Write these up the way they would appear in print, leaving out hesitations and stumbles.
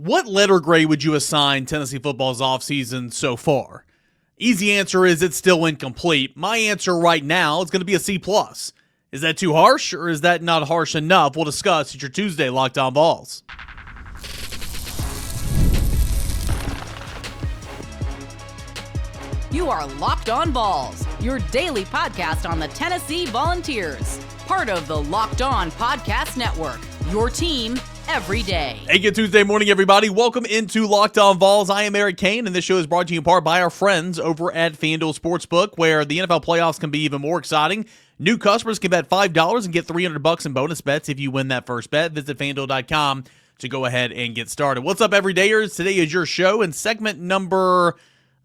What letter grade would you assign Tennessee football's offseason so far? Easy answer is it's still incomplete. My answer right now is going to be a C+. Is that too harsh, or is that not harsh enough? We'll discuss at your Tuesday Locked On Vols. You are Locked On Vols, your daily podcast on the Tennessee Volunteers. Part of the Locked On Podcast Network, your team every day. Hey, good Tuesday morning, everybody. Welcome into Locked On Vols. I am Eric Cain, and this show is brought to you in part by our friends over at FanDuel Sportsbook, where the NFL playoffs can be even more exciting. New customers can bet $5 and get $300 in bonus bets if you win that first bet. Visit FanDuel.com to go ahead and get started. What's up, everydayers? Today is your show, and segment number...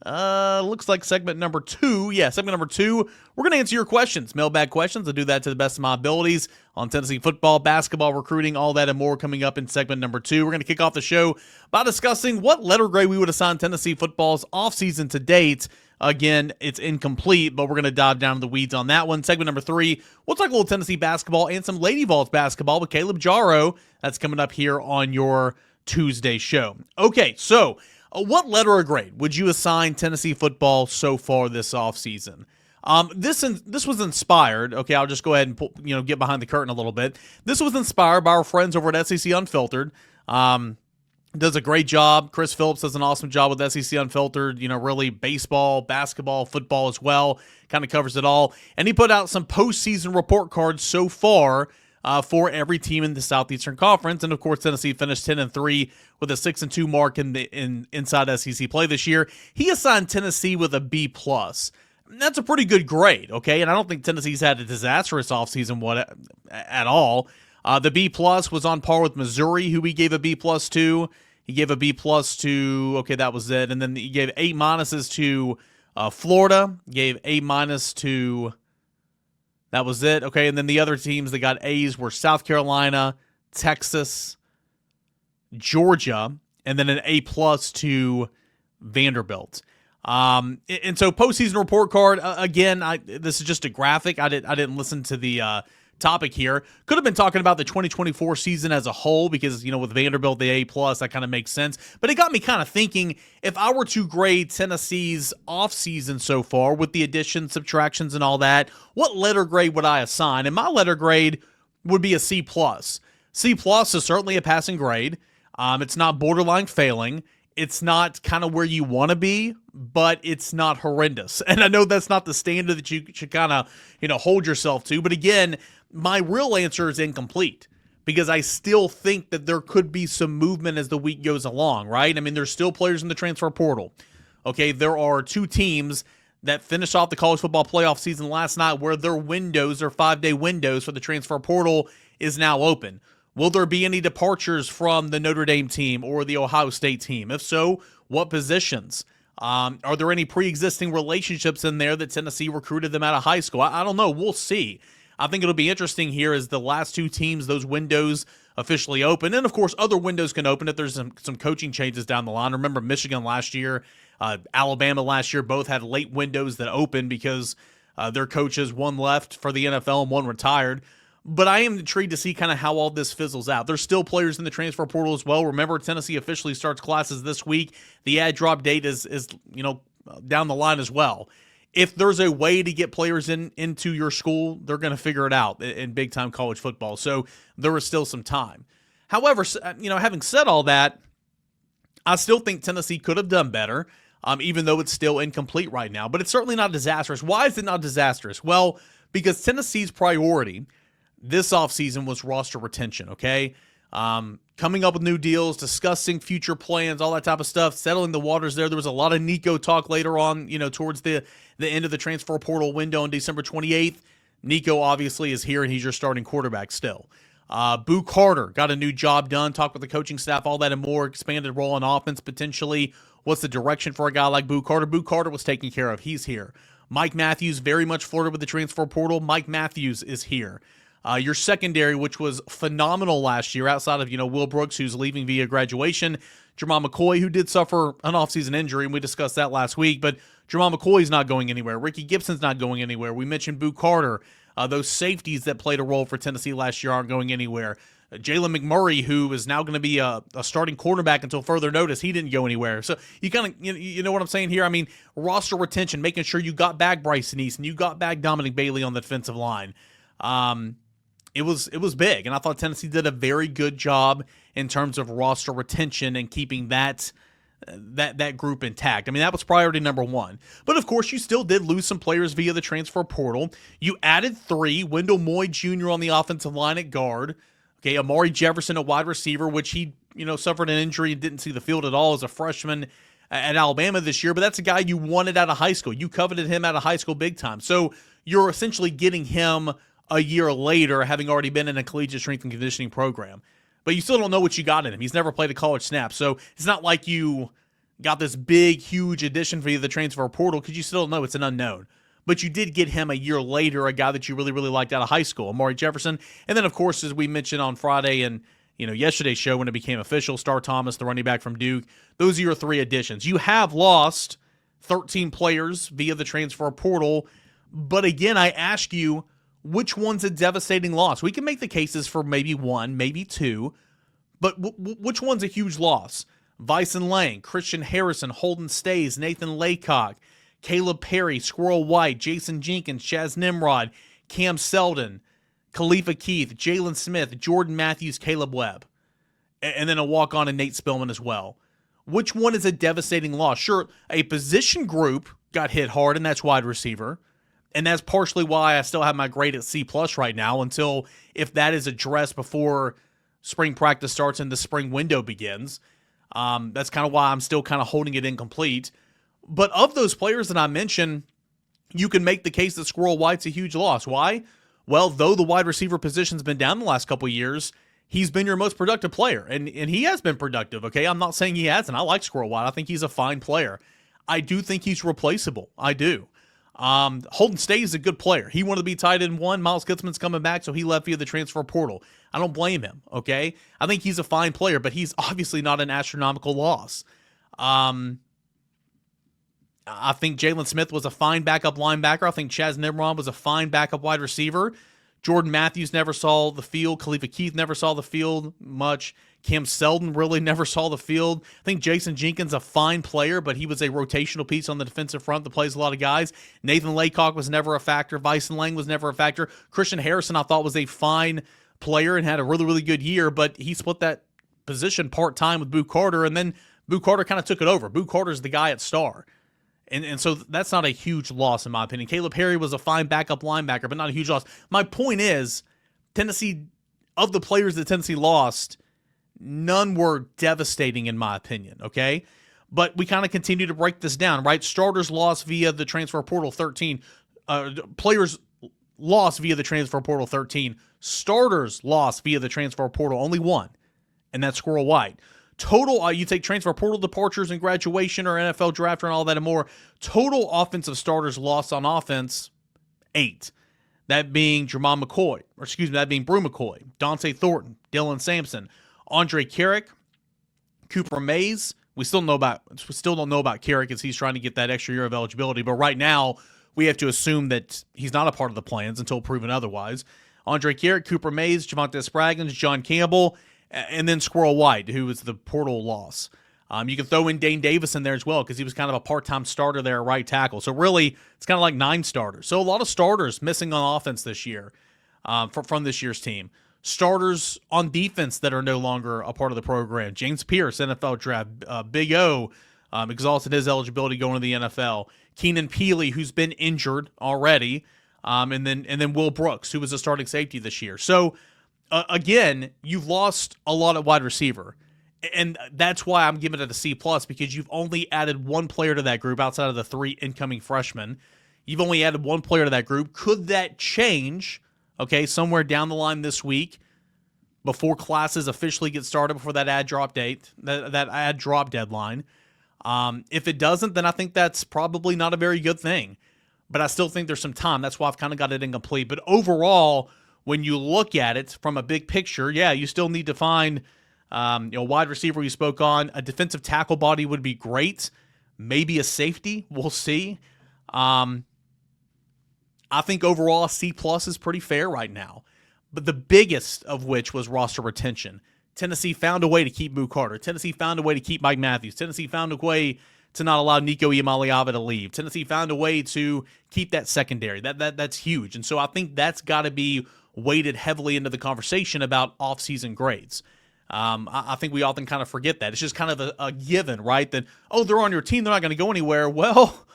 looks like segment number 2. Yeah, segment number 2. We're going to answer your questions, mailbag questions. I'll do that to the best of my abilities on Tennessee football, basketball, recruiting, all that and more coming up in segment number 2. We're going to kick off the show by discussing what letter grade we would assign Tennessee football's offseason to date. Again, it's incomplete, but we're going to dive down in the weeds on that one. Segment number 3, we'll talk a little Tennessee basketball and some Lady Vols basketball with Caleb Jarreau. That's coming up here on your Tuesday show. Okay, so... what letter or grade would you assign Tennessee football so far this offseason? This was inspired. Okay, I'll just go ahead and get behind the curtain a little bit. This was inspired by our friends over at SEC Unfiltered. Does a great job. Chris Phillips does an awesome job with SEC Unfiltered. Really baseball, basketball, football as well. Kind of covers it all. And he put out some postseason report cards so far for every team in the Southeastern Conference. And of course, Tennessee finished 10-3 with a 6-2 mark inside SEC play this year. He assigned Tennessee with a B+. That's a pretty good grade, okay? And I don't think Tennessee's had a disastrous offseason at all. The B+ was on par with Missouri, who he gave a B+ to. He gave a B+ to, okay, that was it. And then he gave A- to Florida, gave A- to... that was it. Okay, and then the other teams that got A's were South Carolina, Texas, Georgia, and then an A+ to Vanderbilt. And so postseason report card, again, this is just a graphic. I didn't listen to the topic here. Could have been talking about the 2024 season as a whole because, with Vanderbilt, the A+, that kind of makes sense. But it got me kind of thinking, if I were to grade Tennessee's offseason so far with the additions, subtractions, and all that, what letter grade would I assign? And my letter grade would be a C+. C+ is certainly a passing grade. It's not borderline failing. It's not kind of where you want to be, but it's not horrendous. And I know that's not the standard that you should kind of, hold yourself to. But again, my real answer is incomplete because I still think that there could be some movement as the week goes along, right? I mean, there's still players in the transfer portal. Okay, there are 2 teams that finished off the college football playoff season last night where their 5-day windows for the transfer portal is now open. Will there be any departures from the Notre Dame team or the Ohio State team? If so, what positions? Are there any pre-existing relationships in there that Tennessee recruited them out of high school? I don't know. We'll see. I think it'll be interesting here as the last 2 teams, those windows officially open. And, of course, other windows can open if there's some coaching changes down the line. Remember Michigan last year, Alabama last year, both had late windows that opened because their coaches, one left for the NFL and one retired. But I am intrigued to see kind of how all this fizzles out. There's still players in the transfer portal as well. Remember, Tennessee officially starts classes this week. The ad drop date is down the line as well. If there's a way to get players into your school, they're going to figure it out in big-time college football. So there is still some time. However, having said all that, I still think Tennessee could have done better, even though it's still incomplete right now. But it's certainly not disastrous. Why is it not disastrous? Well, because Tennessee's priority this offseason was roster retention, okay? Coming up with new deals, discussing future plans, all that type of stuff, settling the waters there. There was a lot of Nico talk later on, towards the end of the transfer portal window on December 28th. Nico obviously is here, and he's your starting quarterback still. Boo Carter got a new job done, talked with the coaching staff, all that and more, expanded role on offense potentially. What's the direction for a guy like Boo Carter? Boo Carter was taken care of. He's here. Mike Matthews very much flirted with the transfer portal. Mike Matthews is here. Your secondary, which was phenomenal last year, outside of, Will Brooks, who's leaving via graduation, Jamal McCoy, who did suffer an offseason injury, and we discussed that last week, but Jamal McCoy's not going anywhere. Ricky Gibson's not going anywhere. We mentioned Boo Carter. Those safeties that played a role for Tennessee last year aren't going anywhere. Jalen McMurray, who is now going to be a starting quarterback until further notice, he didn't go anywhere. So you kind of, you know what I'm saying here? I mean, roster retention, making sure you got back Bryson Easton, you got back Dominic Bailey on the defensive line. It was big, and I thought Tennessee did a very good job in terms of roster retention and keeping that group intact. I mean, that was priority number one. But of course, you still did lose some players via the transfer portal. You added 3, Wendell Moy Jr. on the offensive line at guard. Okay, Amari Jefferson, a wide receiver, which he, suffered an injury and didn't see the field at all as a freshman at Alabama this year, but that's a guy you wanted out of high school. You coveted him out of high school big time. So you're essentially getting him a year later, having already been in a collegiate strength and conditioning program. But you still don't know what you got in him. He's never played a college snap. So it's not like you got this big, huge addition via the transfer portal because you still don't know. It's an unknown. But you did get him a year later, a guy that you really, really liked out of high school, Amari Jefferson. And then, of course, as we mentioned on Friday and yesterday's show when it became official, Star Thomas, the running back from Duke, those are your 3 additions. You have lost 13 players via the transfer portal. But again, I ask you, which one's a devastating loss? We can make the cases for maybe 1, maybe 2, but which one's a huge loss? Vyson Lang, Christian Harrison, Holden Stays, Nathan Laycock, Caleb Perry, Squirrel White, Jason Jenkins, Chaz Nimrod, Cam Selden, Khalifa Keith, Jalen Smith, Jordan Matthews, Caleb Webb, and then a walk-on and Nate Spillman as well. Which one is a devastating loss? Sure, a position group got hit hard, and that's wide receiver, and that's partially why I still have my grade at C+ right now until if that is addressed before spring practice starts and the spring window begins. That's kind of why I'm still kind of holding it incomplete. But of those players that I mentioned, you can make the case that Squirrel White's a huge loss. Why? Well, though the wide receiver position's been down the last couple of years, he's been your most productive player. And he has been productive, okay? I'm not saying he hasn't. I like Squirrel White. I think he's a fine player. I do think he's replaceable. I do. Holden Stays is a good player. He wanted to be tight end 1. Miles Gutzman's coming back, so he left via the transfer portal. I don't blame him, okay? I think he's a fine player, but he's obviously not an astronomical loss. I think Jalen Smith was a fine backup linebacker. I think Chaz Nimrod was a fine backup wide receiver. Jordan Matthews never saw the field. Khalifa Keith never saw the field much. Cam Selden really never saw the field. I think Jason Jenkins a fine player, but he was a rotational piece on the defensive front that plays a lot of guys. Nathan Laycock was never a factor. Vyson Lang was never a factor. Christian Harrison I thought was a fine player and had a really, really good year, but he split that position part-time with Boo Carter, and then Boo Carter kind of took it over. Boo Carter's the guy at star. And so that's not a huge loss in my opinion. Caleb Perry was a fine backup linebacker, but not a huge loss. My point is, Tennessee, of the players that Tennessee lost, none were devastating in my opinion, okay? But we kind of continue to break this down, right? Starters lost via the transfer portal 13. Players lost via the transfer portal 13. Starters lost via the transfer portal, only 1, and that's Squirrel White. Total, you take transfer portal departures and graduation or NFL draft and all that and more, total offensive starters lost on offense, 8. That being Jermon McCoy, that being Brew McCoy, Dante Thornton, Dylan Sampson, Andre Carrick, Cooper Mays. We still don't know about Carrick as he's trying to get that extra year of eligibility, but right now we have to assume that he's not a part of the plans until proven otherwise. Andre Carrick, Cooper Mays, Javonte Spraggins, John Campbell, and then Squirrel White, who was the portal loss. You can throw in Dane Davis in there as well because he was kind of a part-time starter there at right tackle. So really, it's kind of like 9 starters. So a lot of starters missing on offense this year from this year's team. Starters on defense that are no longer a part of the program. James Pierce, NFL draft. Big O exhausted his eligibility going to the NFL. Keenan Peely, who's been injured already. And then Will Brooks, who was a starting safety this year. So again, you've lost a lot at wide receiver, and that's why I'm giving it a C+, because you've only added 1 player to that group outside of the 3 incoming freshmen. You've only added 1 player to that group. Could that change, okay, somewhere down the line this week before classes officially get started, before that ad drop date, that ad drop deadline? If it doesn't, then I think that's probably not a very good thing, but I still think there's some time. That's why I've kind of got it incomplete. But overall, when you look at it from a big picture, yeah, you still need to find wide receiver you spoke on. A defensive tackle body would be great. Maybe a safety. We'll see. I think overall C+ is pretty fair right now. but the biggest of which was roster retention. Tennessee found a way to keep Mook Carter. Tennessee found a way to keep Mike Matthews. Tennessee found a way to not allow Nico Iamaleava to leave. Tennessee found a way to keep that secondary. That's huge. And so I think that's got to be weighted heavily into the conversation about offseason grades. I think we often kind of forget that. It's just kind of a given, right? That, oh, they're on your team, they're not going to go anywhere. Well,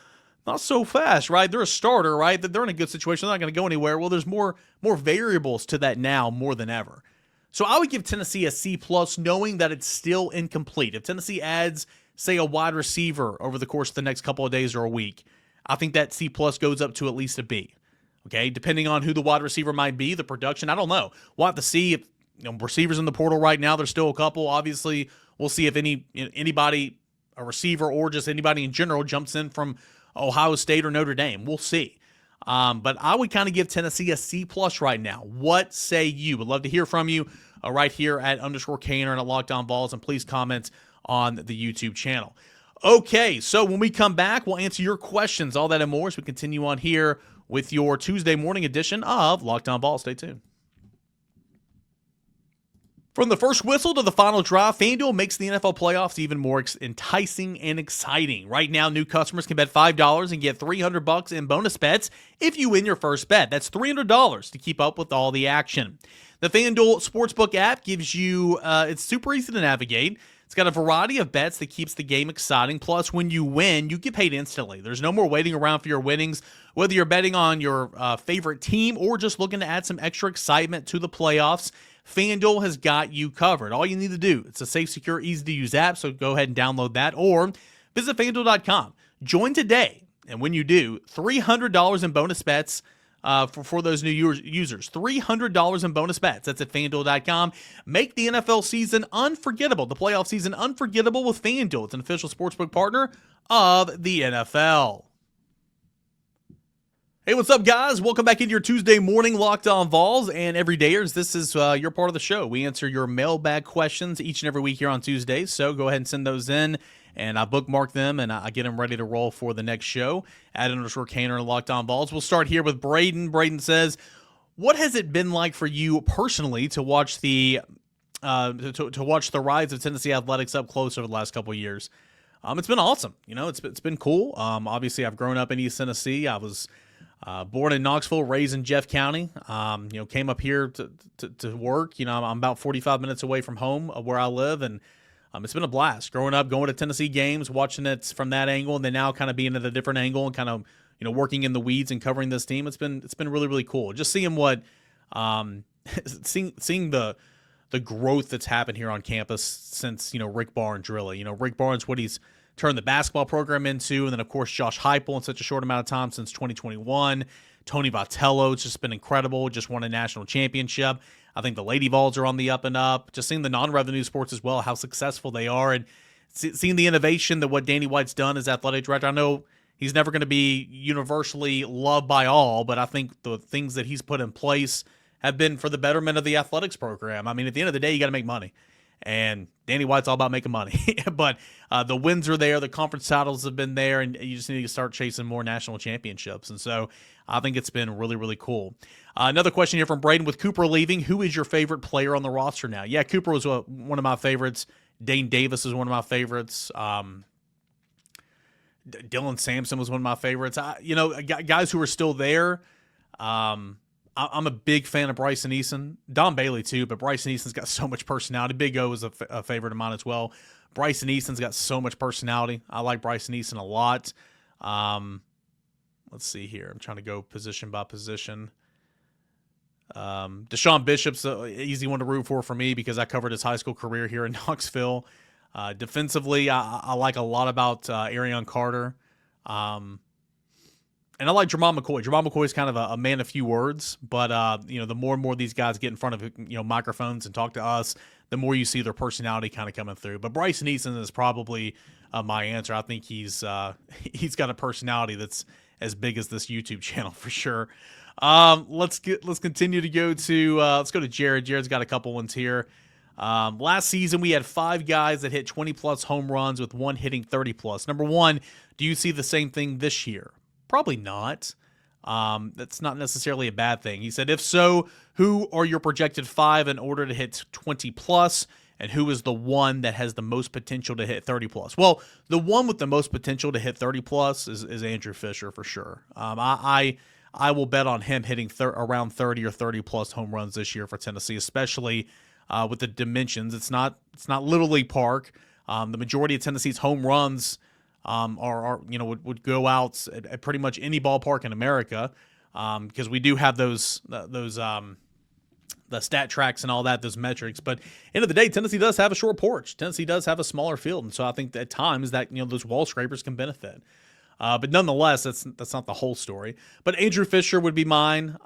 not so fast, right? They're a starter, right? That they're in a good situation, they're not going to go anywhere. Well, there's more variables to that now more than ever. So I would give Tennessee a C+, knowing that it's still incomplete. If Tennessee adds, say, a wide receiver over the course of the next couple of days or a week, I think that C+ goes up to at least a B. Okay, depending on who the wide receiver might be, the production, I don't know. We'll have to see if receivers in the portal right now. There's still a couple. Obviously, we'll see if anybody, a receiver or just anybody in general, jumps in from Ohio State or Notre Dame. We'll see. But I would kind of give Tennessee a C+ right now. What say you? Would love to hear from you right here at _Cain and at Locked On Vols, and please comment on the YouTube channel. Okay, so when we come back, we'll answer your questions, all that and more, as we continue on here with your Tuesday morning edition of Locked On Vols. Stay tuned. From the first whistle to the final drive, FanDuel makes the NFL playoffs even more enticing and exciting. Right now, new customers can bet $5 and get $300 in bonus bets if you win your first bet. That's $300 to keep up with all the action. The FanDuel Sportsbook app gives you, it's super easy to navigate. It's got a variety of bets that keeps the game exciting. Plus, when you win, you get paid instantly. There's no more waiting around for your winnings. Whether you're betting on your favorite team or just looking to add some extra excitement to the playoffs, FanDuel has got you covered. All you need to do, it's a safe, secure, easy-to-use app, so go ahead and download that or visit FanDuel.com. Join today, and when you do, $300 in bonus bets for those new users. $300 in bonus bets. That's at FanDuel.com. Make the NFL season unforgettable, the playoff season unforgettable with FanDuel. It's an official sportsbook partner of the NFL. Hey, what's up, guys? Welcome back into your Tuesday morning Locked On Vols. And everydayers, this is your part of the show. We answer your mailbag questions each and every week here on Tuesdays. So go ahead and send those in, and I bookmark them, and I get them ready to roll for the next show at _Cain and Locked On Vols. We'll start here with Braden. Braden says, what has it been like for you personally to watch the watch the rise of Tennessee athletics up close over the last couple of years? It's been awesome. It's been cool. Obviously, I've grown up in East Tennessee. I was born in Knoxville, raised in Jeff County. Came up here to work. I'm about 45 minutes away from home, where I live, and it's been a blast growing up, going to Tennessee games, watching it from that angle, and then now kind of being at a different angle and kind of working in the weeds and covering this team. It's been really, really cool. Just seeing what seeing the growth that's happened here on campus since Rick Barnes really. Rick Barnes, what he's turned the basketball program into, and then of course Josh Heupel in such a short amount of time since 2021. Tony Vitello, it's just been incredible. Just won a national championship. I think the Lady Vols are on the up and up. Just seeing the non-revenue sports as well, how successful they are, and seeing the innovation that what Danny White's done as athletic director. I know he's never going to be universally loved by all, but I think the things that he's put in place have been for the betterment of the athletics program. I mean, at the end of the day, you got to make money. And Danny White's all about making money. But the wins are there. The conference titles have been there. And you just need to start chasing more national championships. And so I think it's been really, really cool. Another question here from Braden. With Cooper leaving, who is your favorite player on the roster now? Yeah, Cooper was one of my favorites. Dane Davis is one of my favorites. Dylan Sampson was one of my favorites. Guys who are still there. I'm a big fan of Bryson Eason. Don Bailey, too, but Bryson Eason's got so much personality. Big O is a favorite of mine as well. Bryson Eason's got so much personality. I like Bryson Eason a lot. Let's see here. I'm trying to go position by position. Deshaun Bishop's an easy one to root for me because I covered his high school career here in Knoxville. Defensively, I like a lot about Arion Carter. And I like Jermon McCoy. Jermon McCoy is kind of a man of few words, but the more and more these guys get in front of microphones and talk to us, the more you see their personality kind of coming through. But Bryson Eason is probably my answer. I think he's got a personality that's as big as this YouTube channel for sure. Let's continue to go to let's go to Jared. Jared's got a couple ones here. Last season, we had 5 guys that hit 20-plus home runs with one hitting 30-plus. Number one, do you see the same thing this year? Probably not. That's not necessarily a bad thing. He said, if so, who are your projected 5 in order to hit 20 plus, and who is the one that has the most potential to hit 30 plus? Well, the one with the most potential to hit 30 plus is Andrew Fisher for sure. I will bet on him hitting around 30 or 30 plus home runs this year for Tennessee, especially with the dimensions. It's not Little League Park. The majority of Tennessee's home runs would go out at pretty much any ballpark in America, because we do have those the stat tracks and all that, those metrics. But end of the day, Tennessee does have a short porch. Tennessee does have a smaller field, and so I think at times that those wall scrapers can benefit. But nonetheless, that's not the whole story. But Andrew Fisher would be mine.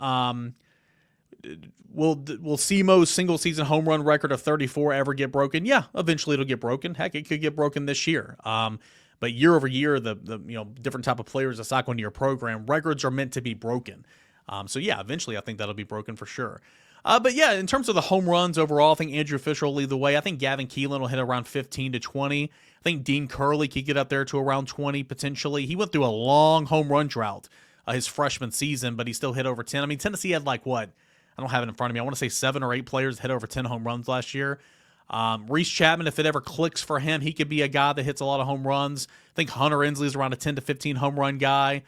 Will Simo's single season home run record of 34 ever get broken? Yeah, eventually it'll get broken. Heck, it could get broken this year. But year over year, the different type of players that cycle into your program, records are meant to be broken. So yeah, eventually I think that'll be broken for sure. But yeah, in terms of the home runs overall, I think Andrew Fisher will lead the way. I think Gavin Keelan will hit around 15 to 20. I think Dean Curley could get up there to around 20 potentially. He went through a long home run drought his freshman season, but he still hit over 10. I mean, Tennessee had I don't have it in front of me. I want to say 7 or 8 players hit over 10 home runs last year. Reese Chapman, if it ever clicks for him, he could be a guy that hits a lot of home runs. I think Hunter Inslee is around a 10 to 15 home run guy.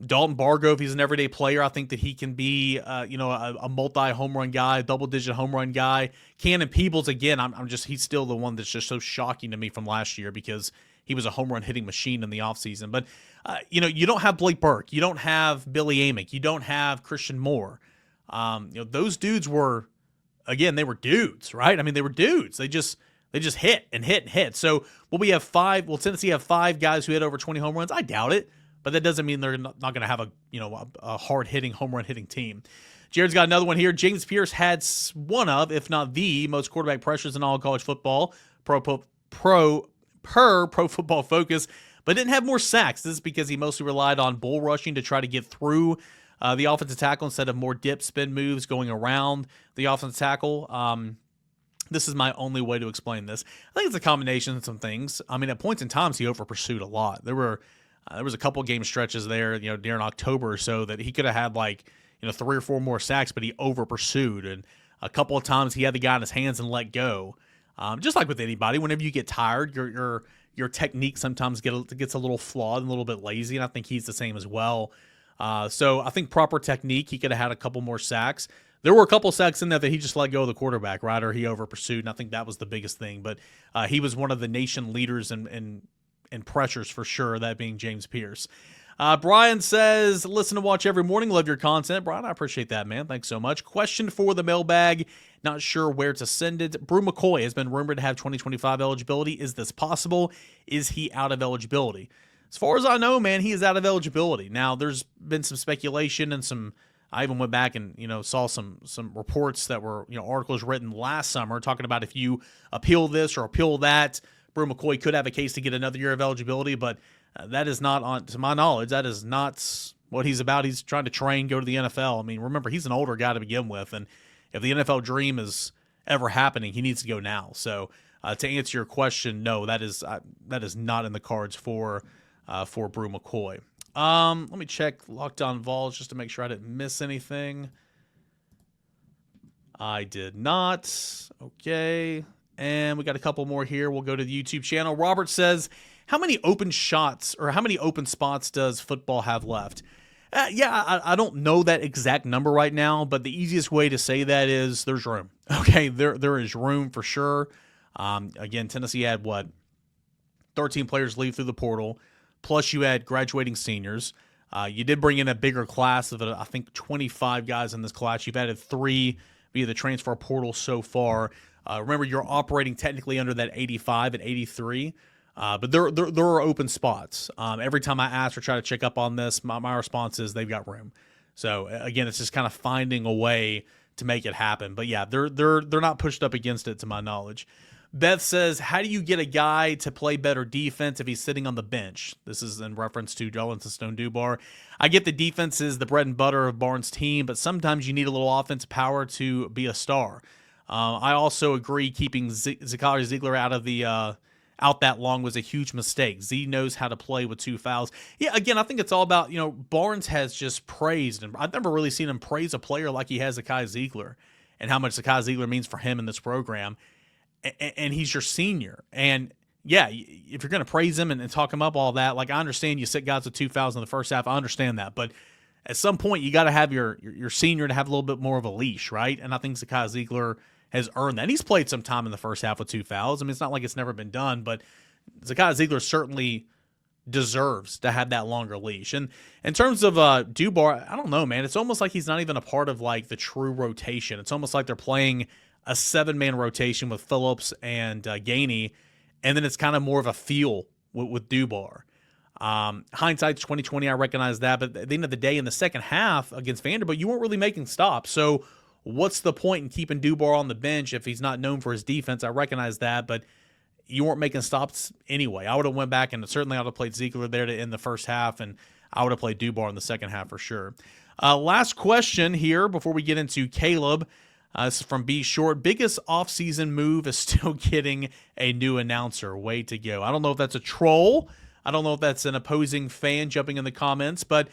Dalton Bargo, if he's an everyday player, I think that he can be, a multi-home run guy, double-digit home run guy. Cannon Peebles, again, he's still the one that's just so shocking to me from last year because he was a home run hitting machine in the offseason. But, you don't have Blake Burke. You don't have Billy Amick. You don't have Christian Moore. Those dudes were, again, they were dudes, right? I mean, they were dudes. They just hit and hit and hit. So will Tennessee have 5 guys who hit over 20 home runs? I doubt it. But that doesn't mean they're not going to have a hard-hitting, home run-hitting team. Jared's got another one here. James Pierce had one of, if not the, most quarterback pressures in all college football per Pro Football Focus, but didn't have more sacks. This is because he mostly relied on bull rushing to try to get through the offensive tackle instead of more dip spin moves going around the offensive tackle. This is my only way to explain this. I think it's a combination of some things. I mean, at points in times, he over-pursued a lot. There was a couple game stretches there, during October or so that he could have had 3 or 4 more sacks, but he over pursued. And a couple of times he had the guy in his hands and let go. Just like with anybody, whenever you get tired, your technique sometimes gets a little flawed and a little bit lazy. And I think he's the same as well. So I think proper technique, he could have had a couple more sacks. There were a couple sacks in there that he just let go of the quarterback, right? Or he over pursued. And I think that was the biggest thing. But he was one of the nation leaders in pressures for sure, that being James Pierce. Brian says, listen and watch every morning. Love your content. Brian, I appreciate that, man. Thanks so much. Question for the mailbag. Not sure where to send it. Brew McCoy has been rumored to have 2025 eligibility. Is this possible? Is he out of eligibility? As far as I know, man, he is out of eligibility. Now, there's been some speculation and I even went back and, saw some reports that were, articles written last summer talking about if you appeal this or appeal that, Brew McCoy could have a case to get another year of eligibility, but that is not, to my knowledge, that is not what he's about. He's trying to train, go to the NFL. I mean, remember, he's an older guy to begin with, and if the NFL dream is ever happening, he needs to go now. So to answer your question, no, that is not in the cards for Brew McCoy. Let me check Locked On Vols just to make sure I didn't miss anything. I did not. Okay. And we got a couple more here. We'll go to the YouTube channel. Robert says, how many open shots or how many open spots does football have left? I don't know that exact number right now, but the easiest way to say that is there's room. Okay, there is room for sure. Again, Tennessee had 13 players leave through the portal, plus you had graduating seniors. You did bring in a bigger class of, I think, 25 guys in this class. You've added 3 via the transfer portal so far. Remember, you're operating technically under that 85 and 83, but there are open spots. Every time I ask or try to check up on this, my response is they've got room. So again, it's just kind of finding a way to make it happen. But yeah, they're not pushed up against it to my knowledge. Beth says, how do you get a guy to play better defense if he's sitting on the bench? This is in reference to Darlington Stone Dubar. I get the defense is the bread and butter of Barnes' team, but sometimes you need a little offensive power to be a star. I also agree keeping Zachary Ziegler out of the out that long was a huge mistake. Z knows how to play with 2 fouls. Yeah, again, I think it's all about, Barnes has just praised, and I've never really seen him praise a player like he has Zakai Ziegler and how much Zakai Ziegler means for him in this program. And he's your senior. And yeah, if you're going to praise him and talk him up, all that, like, I understand you sit guys with 2 fouls in the first half. I understand that. But at some point, you got to have your senior to have a little bit more of a leash, right? And I think Zakai Ziegler has earned that. And he's played some time in the first half with 2 fouls. I mean, it's not like it's never been done, but Zakai Ziegler certainly deserves to have that longer leash. And in terms of Dubar, I don't know, man. It's almost like he's not even a part of, like, the true rotation. It's almost like they're playing a 7-man rotation with Phillips and Gainey, and then it's kind of more of a feel with Dubar. Hindsight's 2020, I recognize that, but at the end of the day, in the second half against Vanderbilt, you weren't really making stops. So what's the point in keeping Dubar on the bench if he's not known for his defense? I recognize that, but you weren't making stops anyway. I would have went back, and certainly I would have played Ziegler there to end the first half, and I would have played Dubar in the second half for sure. Last question here before we get into Caleb. This is from B Short. Biggest offseason move is still getting a new announcer. Way to go. I don't know if that's a troll. I don't know if that's an opposing fan jumping in the comments, but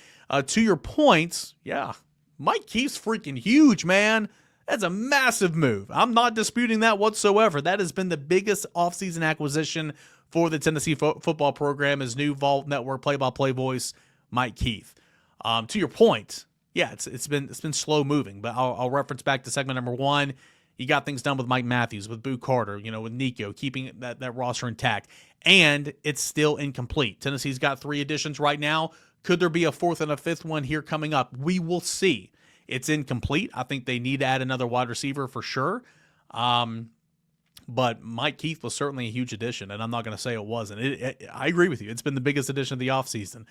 to your point, yeah, Mike Keith's freaking huge, man. That's a massive move. I'm not disputing that whatsoever. That has been the biggest offseason acquisition for the Tennessee football program, is new Vault Network play-by-play voice, Mike Keith. To your point, yeah, it's been slow moving, but I'll reference back to segment number 1. You got things done with Mike Matthews, with Boo Carter, with Nico, keeping that roster intact, and it's still incomplete. Tennessee's got 3 additions right now. Could there be a 4th and a 5th one here coming up? We will see. It's incomplete. I think they need to add another wide receiver for sure. But Mike Keith was certainly a huge addition, and I'm not going to say it wasn't. I agree with you. It's been the biggest addition of the offseason.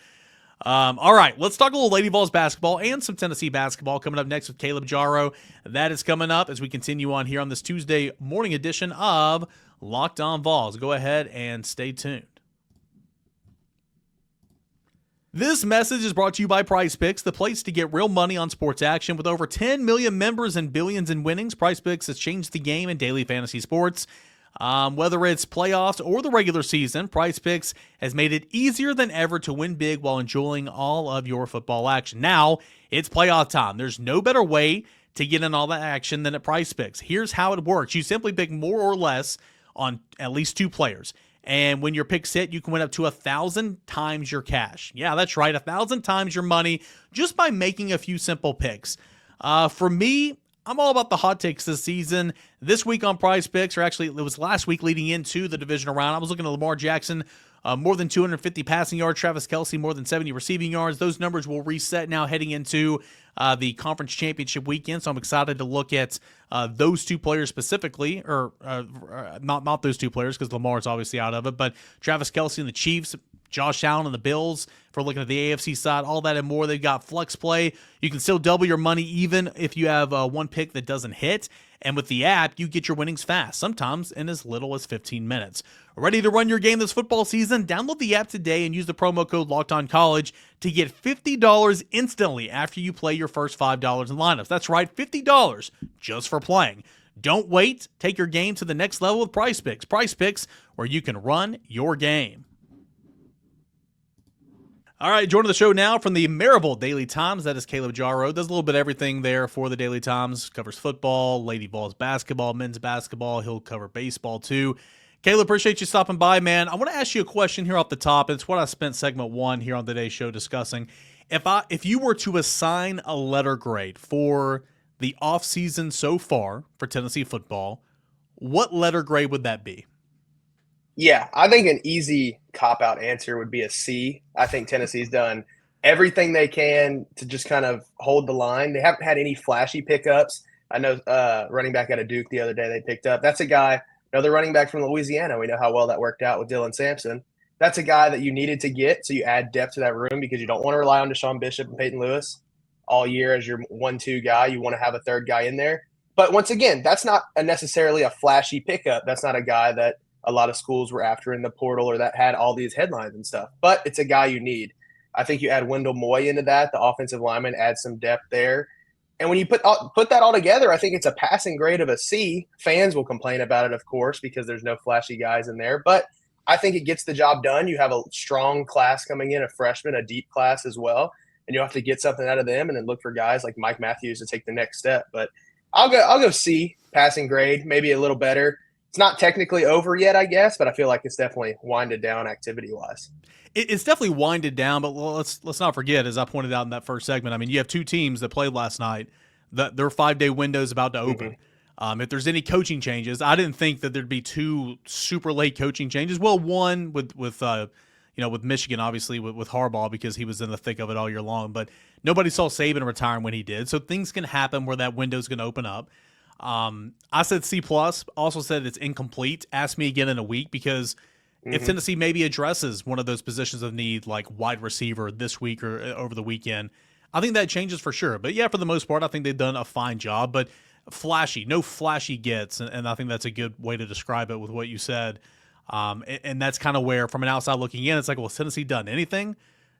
All right, let's talk a little Lady Vols basketball and some Tennessee basketball coming up next with Caleb Jarreau. That is coming up as we continue on here on this Tuesday morning edition of Locked On Vols. Go ahead and stay tuned. This message is brought to you by Prize Picks, the place to get real money on sports action. With over 10 million members and billions in winnings, Prize Picks has changed the game in daily fantasy sports. Whether it's playoffs or the regular season, Prize Picks has made it easier than ever to win big while enjoying all of your football action. Now, it's playoff time. There's no better way to get in all that action than at Prize Picks. Here's how it works. You simply pick more or less on at least 2 players. And when your picks hit, you can win up to 1,000 times your cash. Yeah, that's right, 1,000 times your money just by making a few simple picks. For me, I'm all about the hot takes this season. This week on Prize Picks, or actually it was last week leading into the divisional round, I was looking at Lamar Jackson, more than 250 passing yards, Travis Kelce, more than 70 receiving yards. Those numbers will reset now heading into the conference championship weekend, so I'm excited to look at those 2 players specifically, or not those 2 players because Lamar is obviously out of it, but Travis Kelce and the Chiefs, Josh Allen and the Bills, for looking at the AFC side, all that and more. They've got flex play. You can still double your money even if you have one pick that doesn't hit. And with the app, you get your winnings fast, sometimes in as little as 15 minutes. Ready to run your game this football season? Download the app today and use the promo code LOCKEDONCollege to get $50 instantly after you play your first $5 in lineups. That's right, $50 just for playing. Don't wait. Take your game to the next level with Prize Picks. Prize Picks, where you can run your game. All right, joining the show now from the Maryville Daily Times, that is Caleb Jarreau. Does a little bit of everything there for the Daily Times. Covers football, Lady Vols basketball, men's basketball. He'll cover baseball too. Caleb, appreciate you stopping by, man. I want to ask you a question here off the top. It's what I spent segment 1 here on today's show discussing. If you were to assign a letter grade for the offseason so far for Tennessee football, what letter grade would that be? Yeah, I think an easy cop-out answer would be a C. I think Tennessee's done everything they can to just kind of hold the line. They haven't had any flashy pickups. I know running back out of Duke the other day they picked up. That's a guy, another running back from Louisiana. We know how well that worked out with Dylan Sampson. That's a guy that you needed to get, so you add depth to that room because you don't want to rely on Deshaun Bishop and Peyton Lewis all year as your 1-2 guy. You want to have a third guy in there. But once again, that's not necessarily a flashy pickup. That's not a guy that a lot of schools were after in the portal or that had all these headlines and stuff. But it's a guy you need. I think you add Wendell Moy into that, the offensive lineman, add some depth there. And when you put that all together, I think it's a passing grade of a C. Fans will complain about it, of course, because there's no flashy guys in there. But I think it gets the job done. You have a strong class coming in, a freshman, a deep class as well, and you'll have to get something out of them and then look for guys like Mike Matthews to take the next step. But I'll go C, passing grade, maybe a little better. It's not technically over yet, I guess, but I feel like it's definitely winded down activity-wise. It's definitely winded down, but let's not forget, as I pointed out in that first segment, I mean, you have two teams that played last night. Their 5-day window is about to open. If there's any coaching changes, I didn't think that there'd be two super late coaching changes. Well, one with Michigan, obviously with Harbaugh, because he was in the thick of it all year long. But nobody saw Saban retiring when he did, so things can happen where that window's going to open up. I said C+. Also said it's incomplete. Ask me again in a week, because if Tennessee maybe addresses one of those positions of need, like wide receiver, this week or over the weekend, I think that changes for sure. But yeah, for the most part, I think they've done a fine job. But no flashy gets, and I think that's a good way to describe it with what you said. And that's kind of where, from an outside looking in, it's like, well, has Tennessee done anything?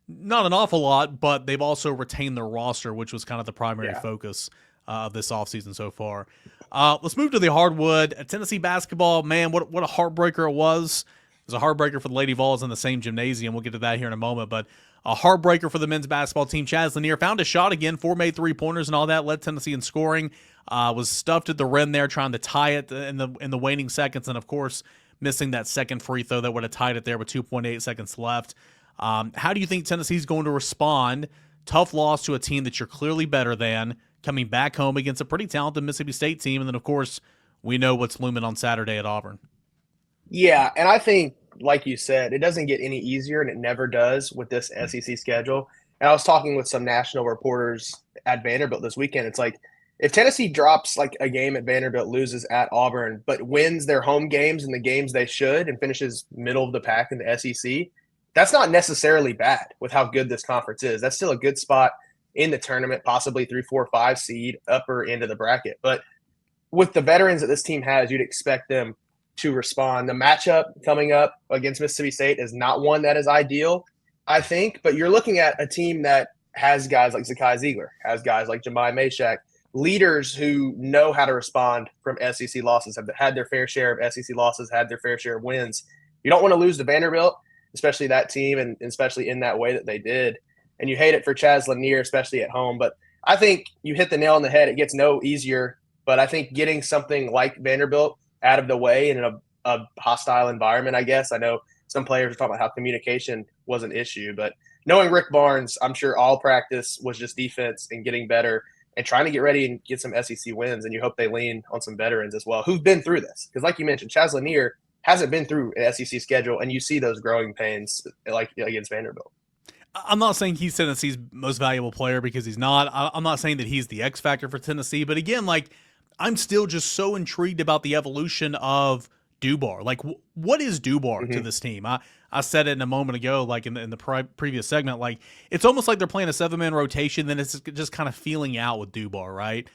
Not an awful lot, but they've also retained their roster, which was kind of the primary focus of this offseason so far. Let's move to the hardwood. Tennessee basketball, man, what a heartbreaker it was. It was a heartbreaker for the Lady Vols in the same gymnasium. We'll get to that here in a moment, but a heartbreaker for the men's basketball team. Chaz Lanier found a shot again, 4 made three-pointers and all that, led Tennessee in scoring. Was stuffed at the rim there, trying to tie it in the waning seconds, and of course missing that second free throw that would have tied it there with 2.8 seconds left. How do you think Tennessee's going to respond? Tough loss to a team that you're clearly better than, coming back home against a pretty talented Mississippi State team, and then of course we know what's looming on Saturday at Auburn. Yeah, and I think, like you said, it doesn't get any easier, and it never does with this SEC schedule. And I was talking with some national reporters at Vanderbilt this weekend. It's like, if Tennessee drops like a game at Vanderbilt, loses at Auburn, but wins their home games and the games they should and finishes middle of the pack in the SEC, that's not necessarily bad with how good this conference is. That's still a good spot in the tournament, possibly 3, 4, 5 seed, upper end of the bracket. But with the veterans that this team has, you'd expect them to respond. The matchup coming up against Mississippi State is not one that is ideal, I think, but you're looking at a team that has guys like Zakai Ziegler, has guys like Jemai Meshack, leaders who know how to respond from SEC losses, have had their fair share of SEC losses, had their fair share of wins. You don't want to lose to Vanderbilt, especially that team, and especially in that way that they did. And you hate it for Chaz Lanier, especially at home. But I think you hit the nail on the head. It gets no easier, but I think getting something like Vanderbilt out of the way in a hostile environment, I guess. I know some players are talking about how communication was an issue, but knowing Rick Barnes, I'm sure all practice was just defense and getting better and trying to get ready and get some SEC wins, and you hope they lean on some veterans as well who've been through this. Because like you mentioned, Chaz Lanier hasn't been through an SEC schedule, and you see those growing pains like against Vanderbilt. I'm not saying he's Tennessee's most valuable player, because he's not. I'm not saying that he's the X factor for Tennessee, but again, like, I'm still just so intrigued about the evolution of Dubar. Like, what is Dubar to this team? I said it in a moment ago, like in the previous segment, like, it's almost like they're playing a 7-man rotation, then it's just kind of feeling out with Dubar, right?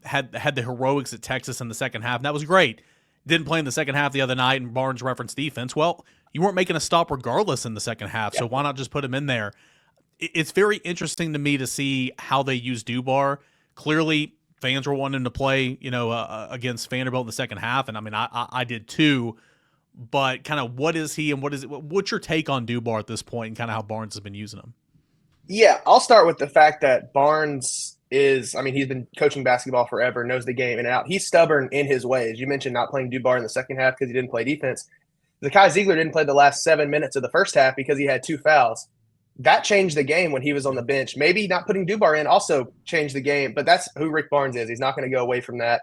Had the heroics at Texas in the second half, and that was great. Didn't play in the second half the other night, and Barnes referenced defense. Well, you weren't making a stop regardless in the second half, so why not just put him in there? It's very interesting to me to see how they use Dubar. Clearly, fans were wanting to play, against Vanderbilt in the second half, and I mean, I did too. But kind of, what is he, and what's your take on Dubar at this point, and kind of how Barnes has been using him? Yeah, I'll start with the fact that Barnes he's been coaching basketball forever, knows the game in and out. He's stubborn in his ways. You mentioned not playing Dubar in the second half because he didn't play defense. Zakai Ziegler didn't play the last 7 minutes of the first half because he had 2 fouls. That changed the game when he was on the bench. Maybe not putting Dubar in also changed the game, but that's who Rick Barnes is. He's not going to go away from that.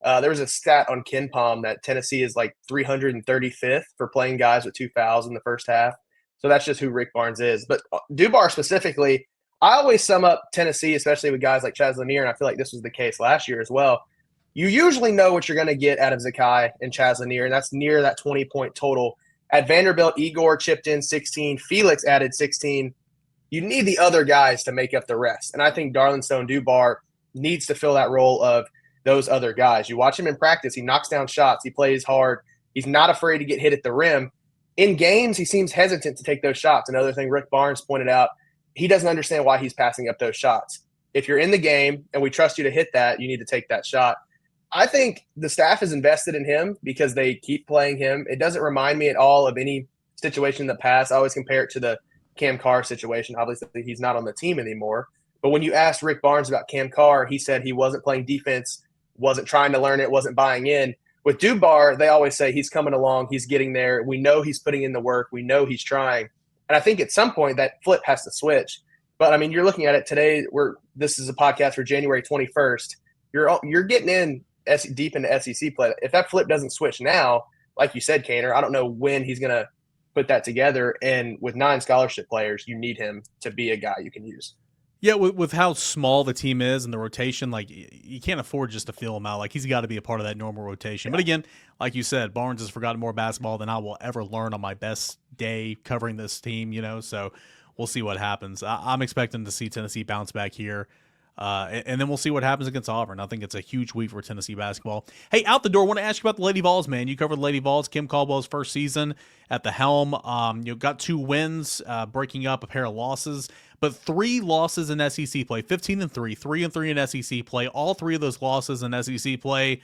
There was a stat on KenPom that Tennessee is like 335th for playing guys with 2 fouls in the first half. So that's just who Rick Barnes is. But Dubar specifically, I always sum up Tennessee, especially with guys like Chaz Lanier, and I feel like this was the case last year as well. You usually know what you're going to get out of Zakai and Chaz Lanier, and that's near that 20-point total. At Vanderbilt, Igor chipped in 16. Felix added 16. You need the other guys to make up the rest. And I think Darlin Stone Dubar needs to fill that role of those other guys. You watch him in practice. He knocks down shots. He plays hard. He's not afraid to get hit at the rim. In games, he seems hesitant to take those shots. Another thing Rick Barnes pointed out, he doesn't understand why he's passing up those shots. If you're in the game and we trust you to hit that, you need to take that shot. I think the staff is invested in him because they keep playing him. It doesn't remind me at all of any situation in the past. I always compare it to the Cam Carr situation. Obviously, he's not on the team anymore. But when you asked Rick Barnes about Cam Carr, he said he wasn't playing defense, wasn't trying to learn it, wasn't buying in. With Dubar, they always say he's coming along, he's getting there. We know he's putting in the work. We know he's trying. And I think at some point that flip has to switch. But, I mean, you're looking at it today. This is a podcast for January 21st. You're getting in deep into SEC play. If that flip doesn't switch now, like you said, Cainer, I don't know when he's going to put that together. And with 9 scholarship players, you need him to be a guy you can use. Yeah, with how small the team is and the rotation, like you can't afford just to fill him out. Like he's got to be a part of that normal rotation. But again, like you said, Barnes has forgotten more basketball than I will ever learn on my best day covering this team, so we'll see what happens. I'm expecting to see Tennessee bounce back here. And then we'll see what happens against Auburn. I think it's a huge week for Tennessee basketball. Hey, out the door, I want to ask you about the Lady Vols, man. You covered the Lady Vols, Kim Caldwell's first season at the helm. Got 2 wins, breaking up a pair of losses, but 3 losses in SEC play, 15-3, 3-3 in SEC play. All 3 of those losses in SEC play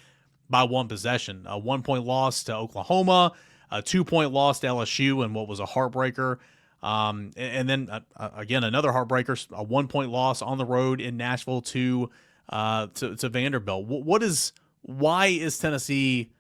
by 1 possession. A 1-point loss to Oklahoma, a 2-point loss to LSU, and what was a heartbreaker. And then again, another heartbreaker, a 1-point loss on the road in Nashville to Vanderbilt. Why is Tennessee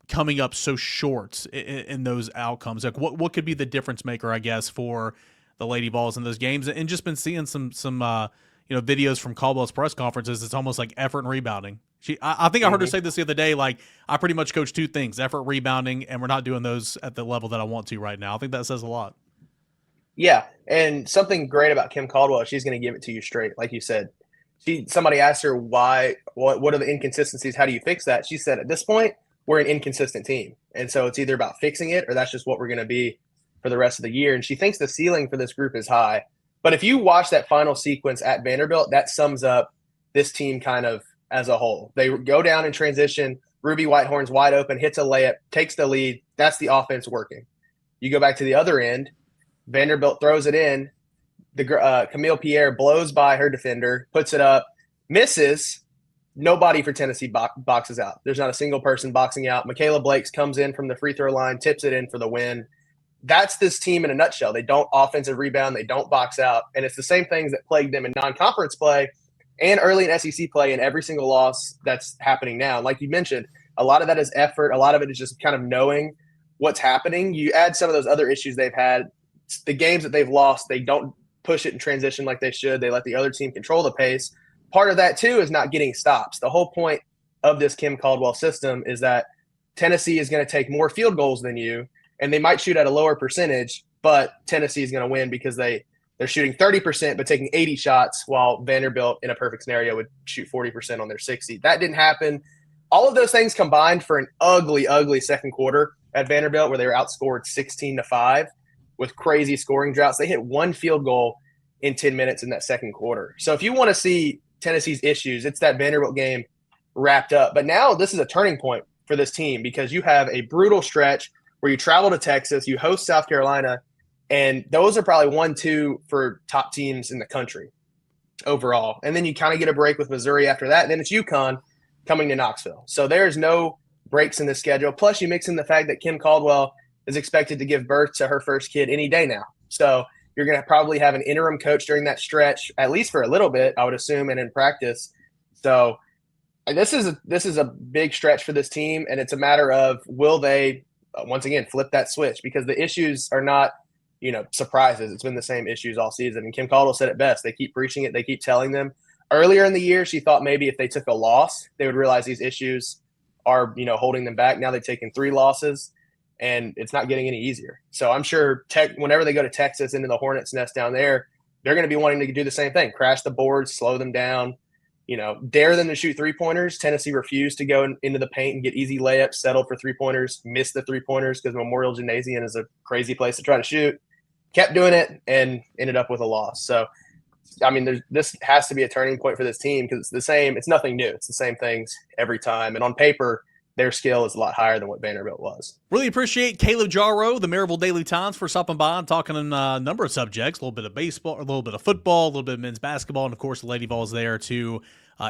coming up so short in those outcomes? Like what could be the difference maker, I guess, for the Lady Vols in those games? And just been seeing some videos from Caldwell's press conferences. It's almost like effort and rebounding. I think I heard her say this the other day, like, I pretty much coach 2 things, effort, rebounding, and we're not doing those at the level that I want to right now. I think that says a lot. Yeah, and something great about Kim Caldwell, she's going to give it to you straight, like you said. Somebody asked her why, what are the inconsistencies, how do you fix that? She said, at this point, we're an inconsistent team. And so it's either about fixing it or that's just what we're going to be for the rest of the year. And she thinks the ceiling for this group is high. But if you watch that final sequence at Vanderbilt, that sums up this team kind of as a whole. They go down in transition, Ruby Whitehorn's wide open, hits a layup, takes the lead. That's the offense working. You go back to the other end, Vanderbilt throws it in. Camille Pierre blows by her defender, puts it up, misses. Nobody for Tennessee boxes out. There's not a single person boxing out. Michaela Blakes comes in from the free throw line, tips it in for the win. That's this team in a nutshell. They don't offensive rebound. They don't box out. And it's the same things that plagued them in non-conference play and early in SEC play and every single loss that's happening now. Like you mentioned, a lot of that is effort. A lot of it is just kind of knowing what's happening. You add some of those other issues they've had. The games that they've lost, they don't push it in transition like they should. They let the other team control the pace. Part of that, too, is not getting stops. The whole point of this Kim Caldwell system is that Tennessee is going to take more field goals than you, and they might shoot at a lower percentage, but Tennessee is going to win because they're shooting 30% but taking 80 shots, while Vanderbilt, in a perfect scenario, would shoot 40% on their 60. That didn't happen. All of those things combined for an ugly, ugly second quarter at Vanderbilt where they were outscored 16-5. With crazy scoring droughts. They hit 1 field goal in 10 minutes in that second quarter. So if you want to see Tennessee's issues, it's that Vanderbilt game wrapped up. But now this is a turning point for this team because you have a brutal stretch where you travel to Texas, you host South Carolina, and those are probably 1-2 for top teams in the country overall. And then you kind of get a break with Missouri after that. And then it's UConn coming to Knoxville. So there's no breaks in the schedule. Plus you mix in the fact that Kim Caldwell is expected to give birth to her first kid any day now. So you're going to probably have an interim coach during that stretch, at least for a little bit, I would assume, and in practice. So this is a big stretch for this team, and it's a matter of will they, once again, flip that switch? Because the issues are not, surprises. It's been the same issues all season. And Kim Caldwell said it best. They keep preaching it. They keep telling them. Earlier in the year, she thought maybe if they took a loss, they would realize these issues are, holding them back. Now they've taken 3 losses. And it's not getting any easier. So I'm sure whenever they go to Texas into the Hornets' nest down there, they're going to be wanting to do the same thing, crash the boards, slow them down, dare them to shoot 3-pointers. Tennessee refused to go into the paint and get easy layups, settled for 3-pointers, missed the 3-pointers because Memorial Gymnasium is a crazy place to try to shoot. Kept doing it and ended up with a loss. So, I mean, this has to be a turning point for this team because it's the same. It's nothing new. It's the same things every time. And on paper, their skill is a lot higher than what Vanderbilt was. Really appreciate Caleb Jarreau, the Maryville Daily Times, for stopping by and talking on a number of subjects, a little bit of baseball, a little bit of football, a little bit of men's basketball, and of course the Lady Vols there to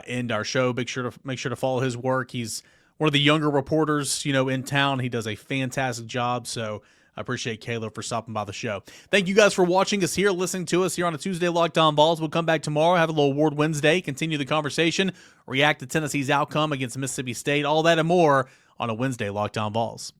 end our show. Make sure to follow his work. He's one of the younger reporters, in town. He does a fantastic job, so I appreciate Caleb for stopping by the show. Thank you guys for watching us here, listening to us here on a Tuesday Locked On Vols. We'll come back tomorrow, have a little Award Wednesday, continue the conversation, react to Tennessee's outcome against Mississippi State, all that and more on a Wednesday Locked On Vols.